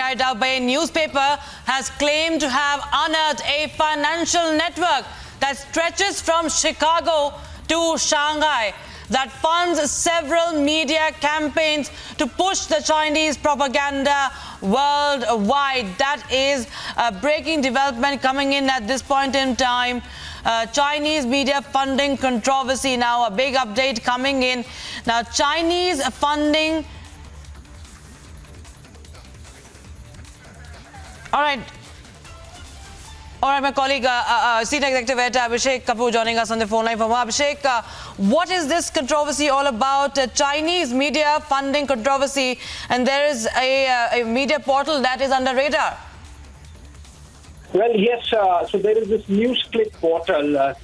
carried out by a newspaper has claimed to have unearthed a financial network that stretches from Chicago to Shanghai that funds several media campaigns to push the Chinese propaganda worldwide. That is a breaking development coming in at this point in time. Chinese media funding controversy. Now a big update coming in. Now Chinese funding. All right, my colleague, Senior Executive Editor Abhishek Kapoor joining us on the phone line from Abhishek. What is this controversy all about? Chinese media funding controversy, and there is a media portal that is under radar. Well, yes. So there is this NewsClick portal.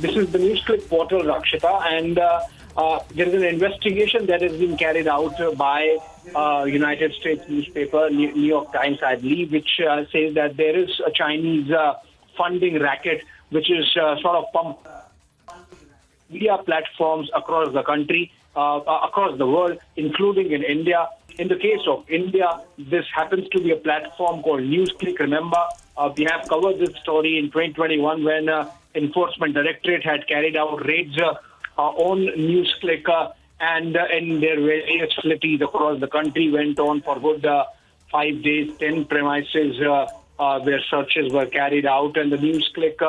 This is the NewsClick portal, Rakshita, and there is an investigation that has been carried out by United States newspaper, New York Times, I believe, which says that there is a Chinese funding racket which is sort of pumped media platforms across the country, across the world, including in India. In the case of India, this happens to be a platform called NewsClick. Remember, we have covered this story in 2021 when Enforcement Directorate had carried out raids on NewsClick and in their various facilities across the country, went on for good 5 days, 10 premises where searches were carried out. And the NewsClick,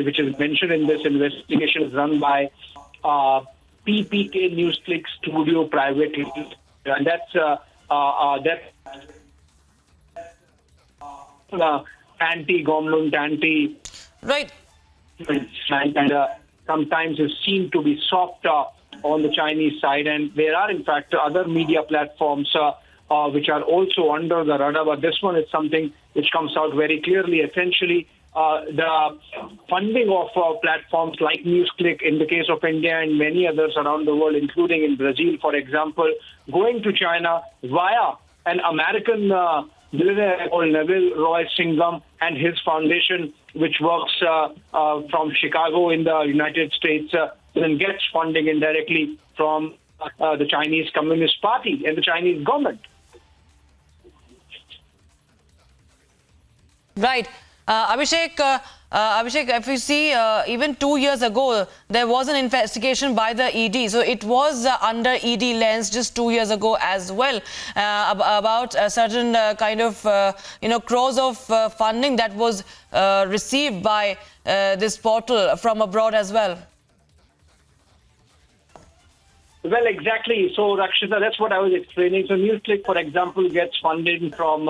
which is mentioned in this investigation, is run by PPK NewsClick Studio Private Limited. And that's anti-government, Right. And sometimes is seen to be softer on the Chinese side. And there are, in fact, other media platforms which are also under the radar. But this one is something which comes out very clearly. Essentially, the funding of platforms like NewsClick in the case of India and many others around the world, including in Brazil, for example, going to China via an American billionaire called Neville Roy Singham and his foundation, which works from Chicago in the United States, then gets funding indirectly from the Chinese Communist Party and the Chinese government. Right. Abhishek, if you see, even 2 years ago, there was an investigation by the ED. So it was under ED lens just 2 years ago as well about a certain kind of, crores of funding that was received by this portal from abroad as well. Well, exactly. So, Rakshita, that's what I was explaining. So, NewsClick, for example, gets funding from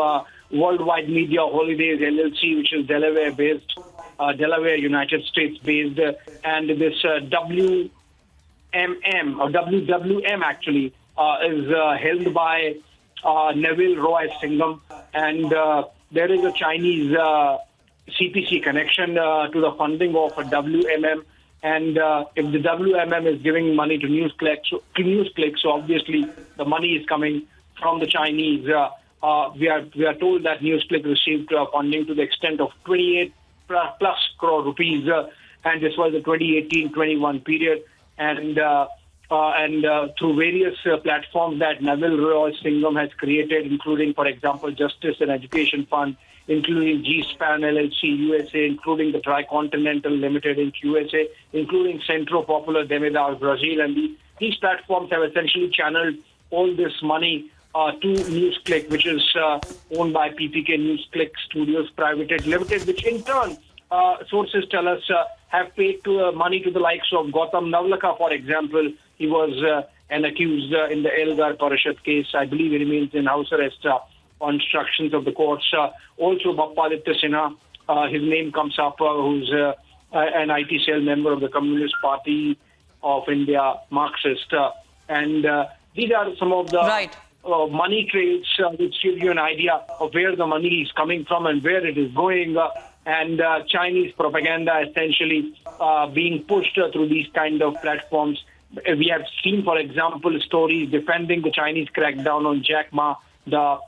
Worldwide Media Holidays LLC, which is Delaware-based, Delaware, United States-based, and this WMM, or WWM actually, is held by Neville Roy Singham, and there is a Chinese CPC connection to the funding of WMM. And if the WMM is giving money to NewsClick, so obviously the money is coming from the Chinese. We are told that NewsClick received funding to the extent of 28 plus crore rupees, and this was the 2018-21 period. And through various platforms that Neville Roy Singham has created, including, for example, Justice and Education Fund, including G-Span LLC USA, including the Tricontinental Limited in USA, including Centro Popular Demedar Brazil. And these platforms have essentially channeled all this money to NewsClick, which is owned by PPK NewsClick Studios Private Limited, which in turn, sources tell us, have paid money to the likes of Gautam Navlakha, for example. He was an accused in the Elgar Parashad case. I believe he remains in house arrest on instructions of the courts. Also, Bappaditya Sinha, his name comes up, who's an IT cell member of the Communist Party of India, Marxist. And these are some of the money trails which give you an idea of where the money is coming from and where it is going. And Chinese propaganda essentially being pushed through these kind of platforms. We have seen, for example, stories defending the Chinese crackdown on Jack Ma, the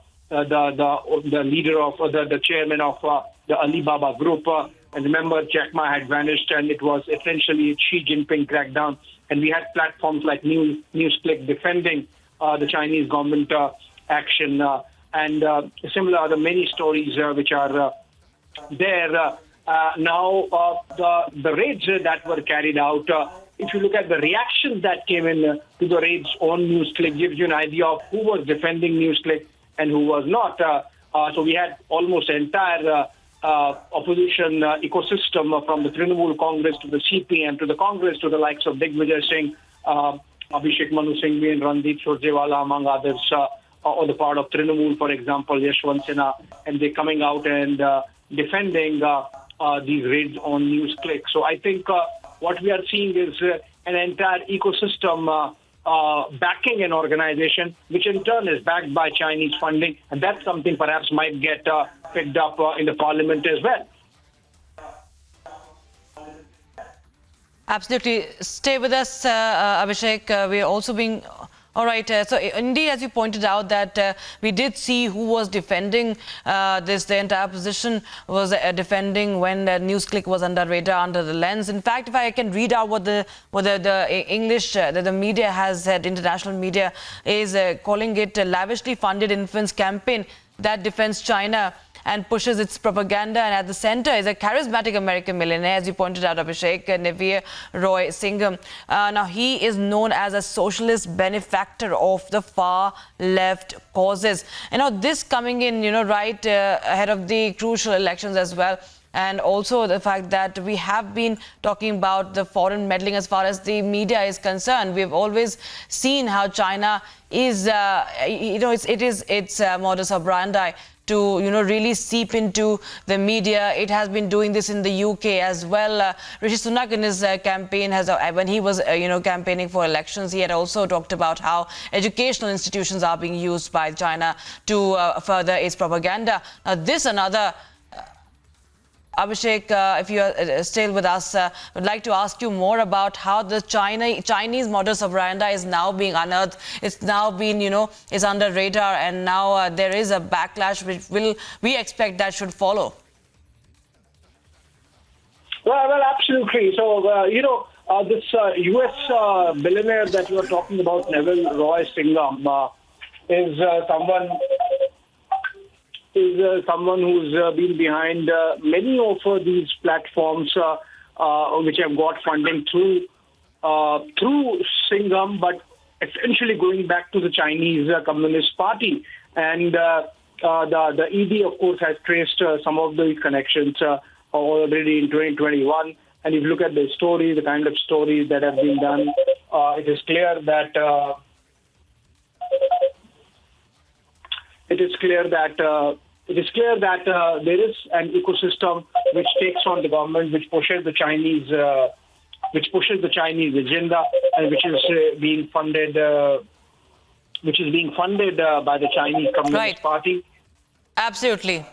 leader of the chairman of the Alibaba Group. And remember, Jack Ma had vanished, and it was essentially Xi Jinping crackdown. And we had platforms like NewsClick defending the Chinese government action. and similar the many stories which are there. Now, the raids that were carried out, if you look at the reactions that came in to the raids on NewsClick, gives you an idea of who was defending NewsClick and who was not. So we had almost entire opposition ecosystem from the Trinamool Congress to the CPM to the Congress to the likes of Digvijay Singh, Abhishek Manu Singhvi and Randeep Surjewala, among others, on the part of Trinamool, for example, Yashwant Sinha, and they're coming out and defending these raids on NewsClick. So I think what we are seeing is an entire ecosystem backing an organization, which in turn is backed by Chinese funding, and that's something perhaps might get picked up in the parliament as well. Absolutely. Stay with us, Abhishek. We're also being... All right. So indeed, as you pointed out, that we did see who was defending this. The entire opposition was defending when NewsClick was under radar, under the lens. In fact, if I can read out what the English, the media has said, international media is calling it a lavishly funded influence campaign that defends China and pushes its propaganda, and at the center is a charismatic American millionaire, as you pointed out, Abhishek, Navir Roy Singham. Now, he is known as a socialist benefactor of the far-left causes. This coming in, right ahead of the crucial elections as well. And also the fact that we have been talking about the foreign meddling as far as the media is concerned. We've always seen how China is, its modus operandi to really seep into the media. It has been doing this in the UK as well. Rishi Sunak in his campaign when he was campaigning for elections, he had also talked about how educational institutions are being used by China to further its propaganda. Now this another Abhishek, if you are still with us, would like to ask you more about how the Chinese modus operandi is now being unearthed. It's now been, is under radar, and now there is a backlash which we expect that should follow. Well, absolutely. So, this U.S. billionaire that you are talking about, Neville Roy Singham, is someone who's been behind many of these platforms which have got funding through Singham, but essentially going back to the Chinese Communist Party. And the ED, of course, has traced some of these connections already in 2021. And if you look at the story, the kind of stories that have been done, it is clear that there is an ecosystem which takes on the government, which pushes the Chinese agenda, and which is being funded by the Chinese Communist Party. Absolutely.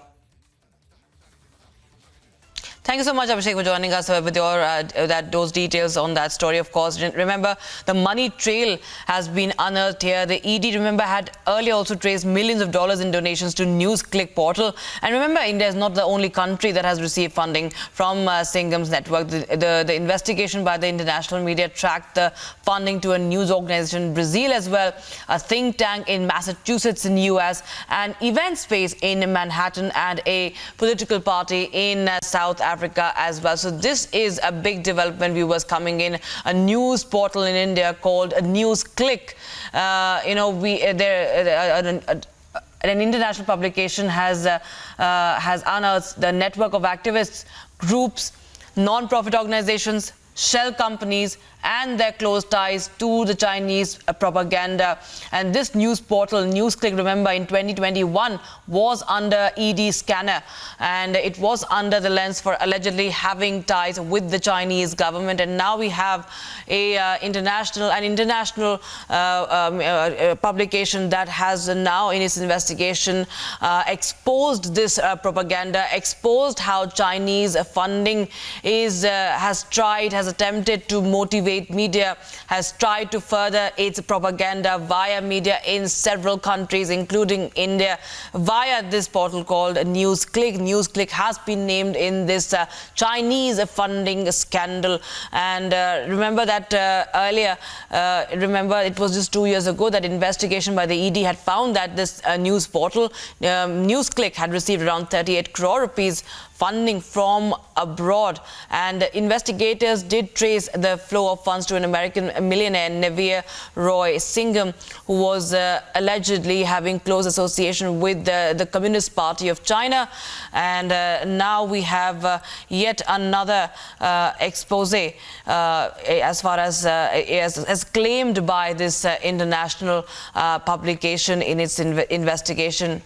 Thank you so much, Abhishek, for joining us with your those details on that story. Of course, remember, the money trail has been unearthed here. The ED, remember, had earlier also traced millions of dollars in donations to NewsClick portal. And remember, India is not the only country that has received funding from Singham's network. The investigation by the international media tracked the funding to a news organization in Brazil as well, a think tank in Massachusetts in the US, an event space in Manhattan, and a political party in South Africa as well. So this is a big development, viewers, coming in. A news portal in India called NewsClick. An international publication has unearthed the network of activists, groups, non-profit organizations, shell companies, and their close ties to the Chinese propaganda. And this news portal, NewsClick, remember, in 2021 was under ED scanner, and it was under the lens for allegedly having ties with the Chinese government. And now we have an international publication that has now in its investigation exposed this propaganda, exposed how Chinese funding has attempted to motivate private media has tried to further its propaganda via media in several countries, including India, via this portal called NewsClick. NewsClick has been named in this Chinese funding scandal. And remember that earlier, it was just 2 years ago that investigation by the ED had found that this news portal, NewsClick, had received around 38 crore rupees funding from abroad. And investigators did trace the flow of funds to an American millionaire, Neville Roy Singham, who was allegedly having close association with the Communist Party of China. And now we have yet another expose as far as claimed by this international publication in its investigation.